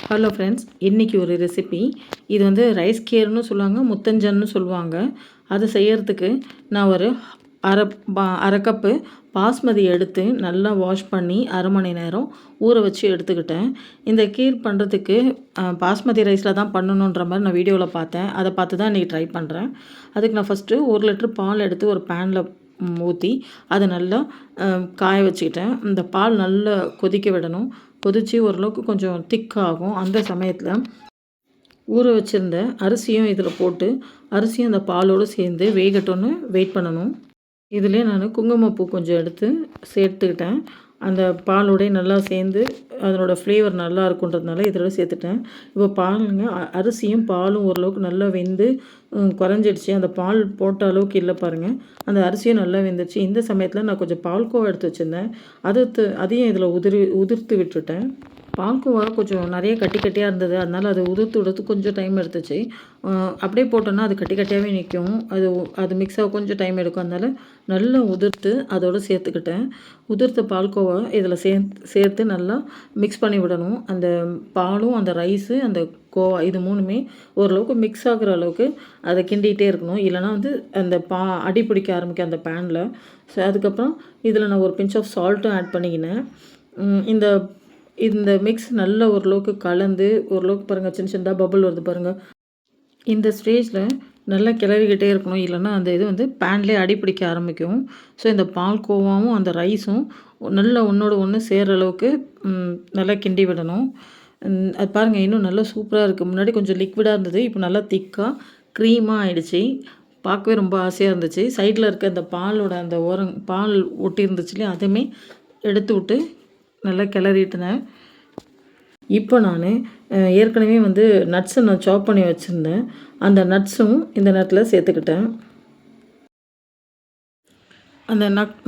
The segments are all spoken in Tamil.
ஹலோ ஃப்ரெண்ட்ஸ், இன்றைக்கி ஒரு ரெசிபி. இது வந்து ரைஸ் கேர்னு சொல்லுவாங்க, முத்தஞ்சன்னு சொல்லுவாங்க. அது செய்யறதுக்கு நான் ஒரு அரை கப்பு பாஸ்மதி எடுத்து நல்லா வாஷ் பண்ணி அரை மணி நேரம் ஊற வச்சு எடுத்துக்கிட்டேன். இந்த கீர் பண்ணுறதுக்கு பாஸ்மதி ரைஸில் தான் பண்ணணுன்ற மாதிரி நான் வீடியோவில் பார்த்தேன். அதை பார்த்து தான் இன்றைக்கி ட்ரை பண்ணுறேன். அதுக்கு நான் ஃபஸ்ட்டு 1 லிட்டர் பால் எடுத்து ஒரு பேனில் ஊற்றி அதை நல்லா காய வச்சுக்கிட்டேன். இந்த பால் நல்லா கொதிக்க விடணும். கொதித்து ஓரளவுக்கு கொஞ்சம் திக்காகும். அந்த சமயத்தில் ஊற வச்சுருந்த அரிசியும் இதில் போட்டு அரிசியும் அந்த பாலோடு சேர்ந்து வேகட்டும்னு வெயிட் பண்ணணும். இதிலே நான் குங்குமப்பூ கொஞ்சம் எடுத்து சேர்த்துக்கிட்டேன். அந்த பாலோடய நல்லா சேர்ந்து அதனோட ஃப்ளேவர் நல்லா இருக்குன்றதுனால இதோட சேர்த்துட்டேன். இப்போ பாருங்க, அரிசியும் பாலும் ஓரளவுக்கு நல்லா வெந்து குறைஞ்சிடுச்சு. அந்த பால் போட்ட அளவுக்கு இல்லை பாருங்கள். அந்த அரிசியும் நல்லா வெந்துச்சு. இந்த சமயத்தில் நான் கொஞ்சம் பால்கோவா எடுத்து வச்சுருந்தேன். அதையும் இதில் உதிர்த்து விட்டுட்டேன். பால்கோவா கொஞ்சம் நிறைய கட்டி கட்டியாக இருந்தது. அதனால் அதை உதிர்த்து விடுறதுக்கு கொஞ்சம் டைம் எடுத்துச்சு. அப்படியே போட்டோன்னா அது கட்டி கட்டியாகவே நிற்கும். அது மிக்ஸ் ஆக கொஞ்சம் டைம் எடுக்கும். அதனால் நல்லா உதிர்த்து அதோடு சேர்த்துக்கிட்டேன். உதிர்த்த பால்கோவா இதில் சேர்த்து நல்லா மிக்ஸ் பண்ணி விடணும். அந்த பாலும் அந்த ரைஸு அந்த கோவா இது 3மே ஓரளவுக்கு மிக்ஸ் ஆகிற அளவுக்கு அதை கிண்டிகிட்டே இருக்கணும். இல்லைனா வந்து அந்த அடி பிடிக்க ஆரம்பிக்கும் அந்த பேனில். ஸோ அதுக்கப்புறம் இதில் நான் ஒரு பிஞ்ச் ஆஃப் சால்ட்டும் ஆட் பண்ணிக்கினேன். இந்த மிக்ஸ் நல்லா ஓரளவுக்கு கலந்து ஓரளவுக்கு பாருங்கள், சின்ன சின்னதாக பபுள் வருது பாருங்கள். இந்த ஸ்டேஜில் நல்லா கிளறிக்கிட்டே இருக்கணும். இல்லைன்னா அந்த இது வந்து பேன்லேயே அடிப்பிடிக்க ஆரம்பிக்கும். ஸோ இந்த பால்கோவாவும் அந்த ரைஸும் நல்லா ஒன்றோட ஒன்று சேர்கிற அளவுக்கு நல்லா கிண்டி விடணும். அது பாருங்கள், இன்னும் நல்லா சூப்பராக இருக்குது. முன்னாடி கொஞ்சம் லிக்விடாக இருந்தது, இப்போ நல்லா திக்காக க்ரீமாக ஆகிடுச்சி. பார்க்கவே ரொம்ப ஆசையாக இருந்துச்சு. சைடில் இருக்க அந்த பாலோட அந்த பால் ஒட்டி இருந்துச்சுலேயே அதுவுமே எடுத்து விட்டு நல்லா கிளறிட்டுனேன். இப்போ நான் ஏற்கனவே வந்து நட்ஸை நான் சாப் பண்ணி வச்சுருந்தேன். அந்த நட்ஸும் இந்த நேரத்தில் சேர்த்துக்கிட்டேன். அந்த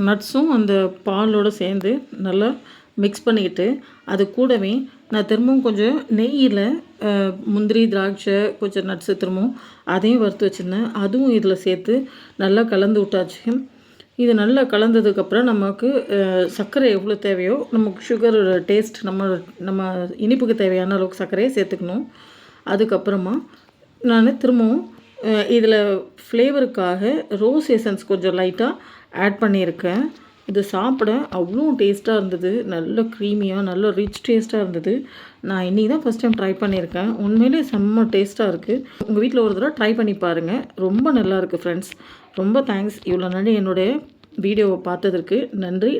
நட்ஸும் அந்த பாலோடு சேர்ந்து நல்லா மிக்ஸ் பண்ணிக்கிட்டு அது கூடவே நான் திரும்பவும் கொஞ்சம் நெய்யில் முந்திரி, திராட்சை, கொஞ்சம் நட்ஸு திரும்பவும் அதையும் வறுத்து வச்சுருந்தேன். அதுவும் இதில் சேர்த்து நல்லா கலந்து விட்டாச்சு. இது நல்லா கலந்ததுக்கப்புறம் நமக்கு சர்க்கரை எவ்வளோ தேவையோ, நமக்கு சுகரோட டேஸ்ட் நம்ம இனிப்புக்கு தேவையான அளவுக்கு சர்க்கரையை சேர்த்துக்கணும். அதுக்கப்புறமா நான் திரும்பவும் இதில் ஃப்ளேவருக்காக ரோஸ் எசன்ஸ் கொஞ்சம் லைட்டாக ஆட் பண்ணியிருக்கேன். இது சாப்பிட அவ்வளோ டேஸ்ட்டாக இருந்தது. நல்ல க்ரீமியாக நல்ல ரிச் டேஸ்ட்டாக இருந்தது. நான் இன்றைக்கி தான் ஃபஸ்ட் டைம் ட்ரை பண்ணியிருக்கேன். உண்மையிலே செம்ம டேஸ்ட்டாக இருக்குது. உங்கள் வீட்டில் ஒரு தடவை ட்ரை பண்ணி பாருங்கள். ரொம்ப நல்லாயிருக்கு ஃப்ரெண்ட்ஸ். ரொம்ப தேங்க்ஸ். இவ்வளோ நாள் என்னுடைய வீடியோவை பார்த்ததற்கு நன்றி.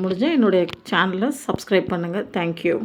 முடிஞ்சால் என்னுடைய சேனலை சப்ஸ்கிரைப் பண்ணுங்கள். தேங்க்யூ.